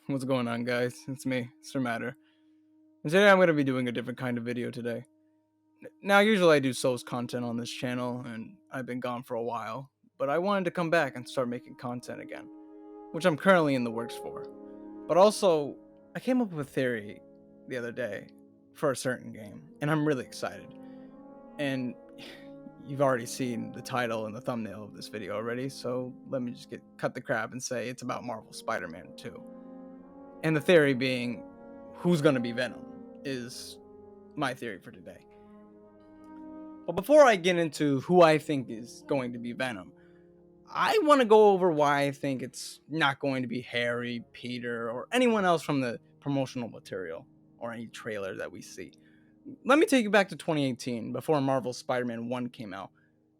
What's going on, guys? It's me, Sir Matter. And today I'm going to be doing a different kind of video today. Now, usually I do Souls content on this channel, and I've been gone for a while, but I wanted to come back and start making content again, which I'm currently in the works for. But also, I came up with a theory the other day for a certain game, and I'm really excited. And you've already seen the title and the thumbnail of this video already, so let me just cut the crap and say it's about Marvel Spider-Man 2. And the theory being, who's going to be Venom is my theory for today. But before I get into who I think is going to be Venom, I want to go over why I think it's not going to be Harry, Peter, or anyone else from the promotional material or any trailer that we see. Let me take you back to 2018, before Marvel's Spider-Man 1 came out.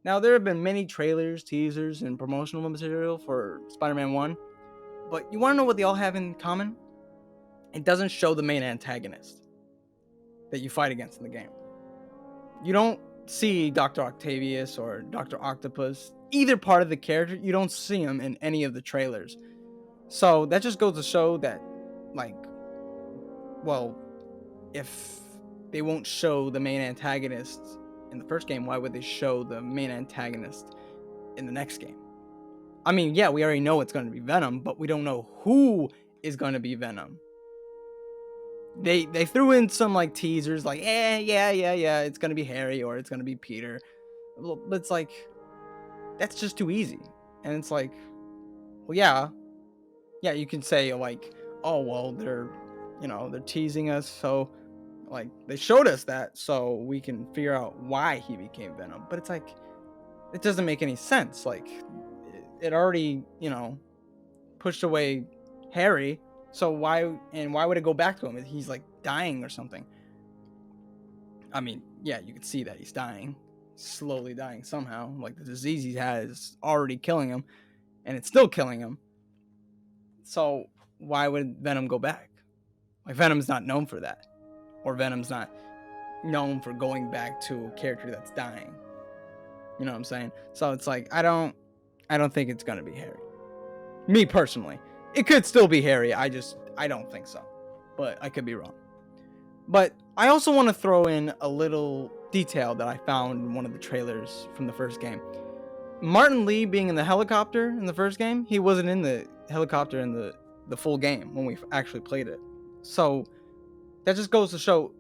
Now, there have been many trailers, teasers, and promotional material for Spider-Man 1, but you want to know what they all have in common? It doesn't show the main antagonist that you fight against in the game. You don't see Dr. Octavius or Dr. Octopus, either part of the character. You don't see them in any of the trailers. So that just goes to show that, if they won't show the main antagonist in the first game, why would they show the main antagonist in the next game? I mean, yeah, we already know it's going to be Venom, but we don't know who is going to be Venom. They threw in some teasers yeah, it's gonna be Harry or it's gonna be Peter, but it's that's just too easy. And it's well, yeah, you can say oh well, they're teasing us, so they showed us that so we can figure out why he became Venom. But it's it doesn't make any sense. It already pushed away Harry. So why would it go back to him? He's dying or something. I mean, yeah, you can see that he's dying, slowly dying somehow. The disease he has is already killing him, and it's still killing him. So why would Venom go back? Venom's not known for that, or Venom's not known for going back to a character that's dying. You know what I'm saying? So it's I don't think it's gonna be Harry. Me personally. It could still be Harry. I don't think so. But I could be wrong. But I also want to throw in a little detail that I found in one of the trailers from the first game. Martin Lee being in the helicopter in the first game, he wasn't in the helicopter in the full game when we actually played it. So that just goes to show,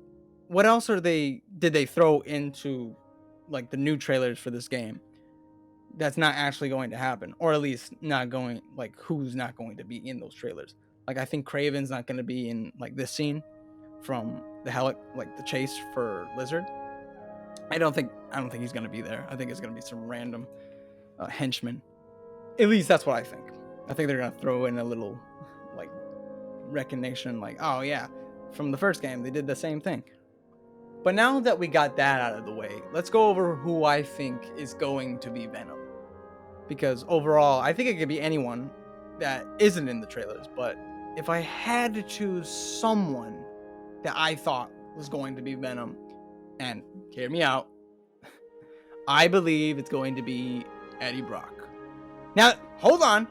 what else did they throw into the new trailers for this game that's not actually going to happen, or at least not going, who's not going to be in those trailers. I think Craven's not going to be in this scene from the the chase for Lizard. I don't think he's going to be there. I think it's going to be some random henchman. At least that's what I think. I think they're going to throw in a little recognition, oh yeah, from the first game they did the same thing. But now that we got that out of the way, let's go over who I think is going to be Venom. Because overall, I think it could be anyone that isn't in the trailers. But if I had to choose someone that I thought was going to be Venom, and hear me out, I believe it's going to be Eddie Brock. Now, hold on.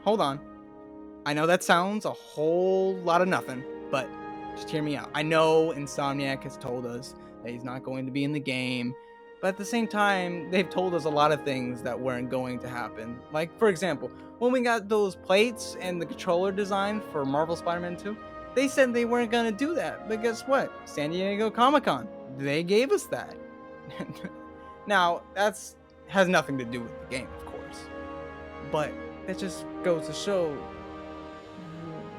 I know that sounds a whole lot of nothing, but just hear me out. I know Insomniac has told us that he's not going to be in the game, but at the same time, they've told us a lot of things that weren't going to happen. For example, when we got those plates and the controller design for Marvel Spider-Man 2, they said they weren't going to do that. But guess what? San Diego Comic-Con, they gave us that. Now, has nothing to do with the game, of course. But that just goes to show,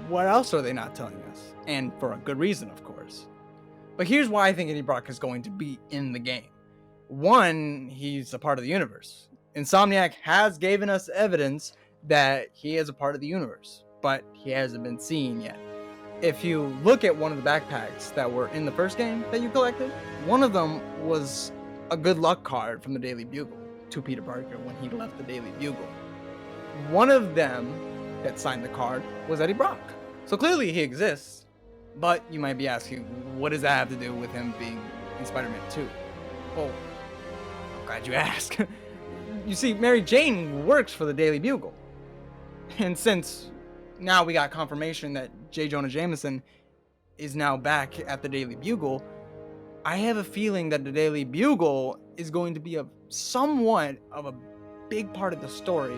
what else are they not telling us? And for a good reason, of course. But here's why I think Eddie Brock is going to be in the game. One, he's a part of the universe. Insomniac has given us evidence that he is a part of the universe, but he hasn't been seen yet. If you look at one of the backpacks that were in the first game that you collected, one of them was a good luck card from the Daily Bugle to Peter Parker when he left the Daily Bugle. One of them that signed the card was Eddie Brock. So clearly he exists, but you might be asking, what does that have to do with him being in Spider-Man 2? Well, I'm glad you asked. You see, Mary Jane works for the Daily Bugle. And since now we got confirmation that J. Jonah Jameson is now back at the Daily Bugle. I have a feeling that the Daily Bugle is going to be a somewhat of a big part of the story.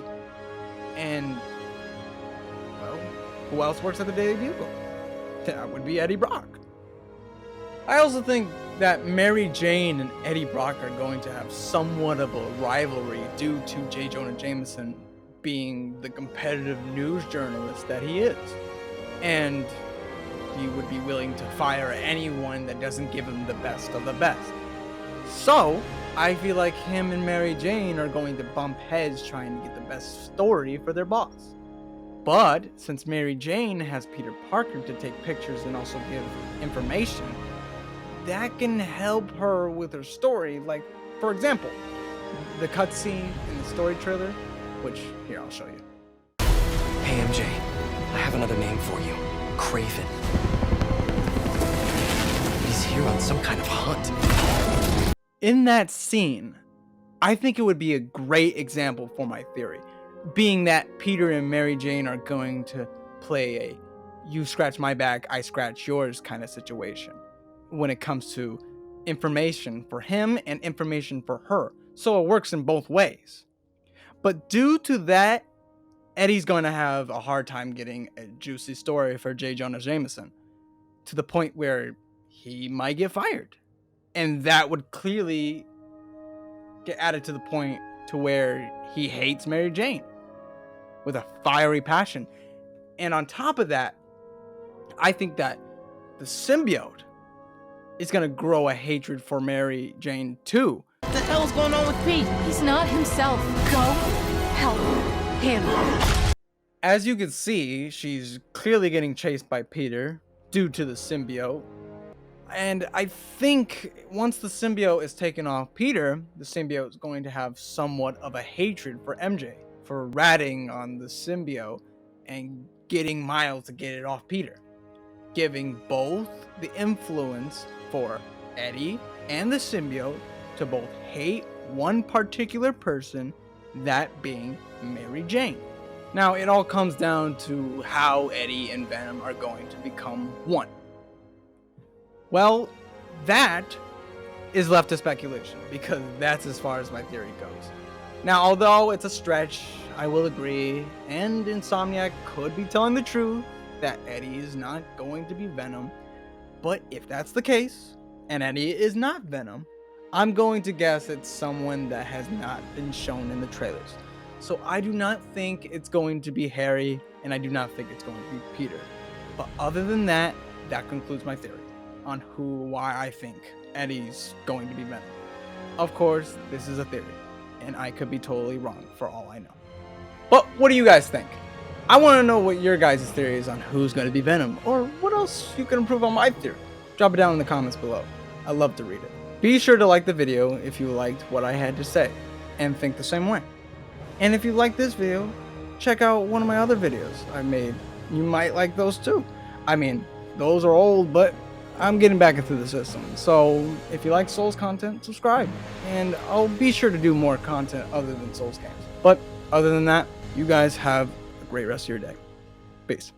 And, well, who else works at the Daily Bugle? That would be Eddie Brock. I also think that Mary Jane and Eddie Brock are going to have somewhat of a rivalry due to J. Jonah Jameson being the competitive news journalist that he is. And he would be willing to fire anyone that doesn't give him the best of the best. So, I feel like him and Mary Jane are going to bump heads trying to get the best story for their boss. But, since Mary Jane has Peter Parker to take pictures and also give information, that can help her with her story. Like, for example, the cutscene in the story trailer, which, here, I'll show you. Hey, MJ, I have another name for you. Craven. He's here on some kind of hunt. In that scene, I think it would be a great example for my theory, being that Peter and Mary Jane are going to play a you scratch my back, I scratch yours kind of situation when it comes to information for him and information for her. So it works in both ways. But due to that, Eddie's going to have a hard time getting a juicy story for J. Jonah Jameson, to the point where he might get fired. And that would clearly get added to the point to where he hates Mary Jane with a fiery passion. And on top of that, I think that the symbiote is going to grow a hatred for Mary Jane too. What the hell's going on with Pete? He's not himself. Go help him. As you can see, she's clearly getting chased by Peter due to the symbiote. And I think once the symbiote is taken off Peter, the symbiote is going to have somewhat of a hatred for MJ for ratting on the symbiote and getting Miles to get it off Peter, giving both the influence for Eddie and the symbiote to both hate one particular person, that being Mary Jane. Now, it all comes down to how Eddie and Venom are going to become one. Well, that is left to speculation, because that's as far as my theory goes. Now, although it's a stretch, I will agree, and Insomniac could be telling the truth, that Eddie is not going to be Venom. But if that's the case, and Eddie is not Venom, I'm going to guess it's someone that has not been shown in the trailers. So I do not think it's going to be Harry, and I do not think it's going to be Peter. But other than that, that concludes my theory on why I think Eddie's going to be Venom. Of course, this is a theory, and I could be totally wrong for all I know. But what do you guys think? I want to know what your guys' theory is on who's going to be Venom, or what else you can improve on my theory. Drop it down in the comments below. I love to read it. Be sure to like the video if you liked what I had to say, and think the same way. And if you like this video, check out one of my other videos I made. You might like those too. I mean, those are old, but I'm getting back into the system. So if you like Souls content, subscribe. And I'll be sure to do more content other than Souls games. But other than that, you guys have a great rest of your day. Peace.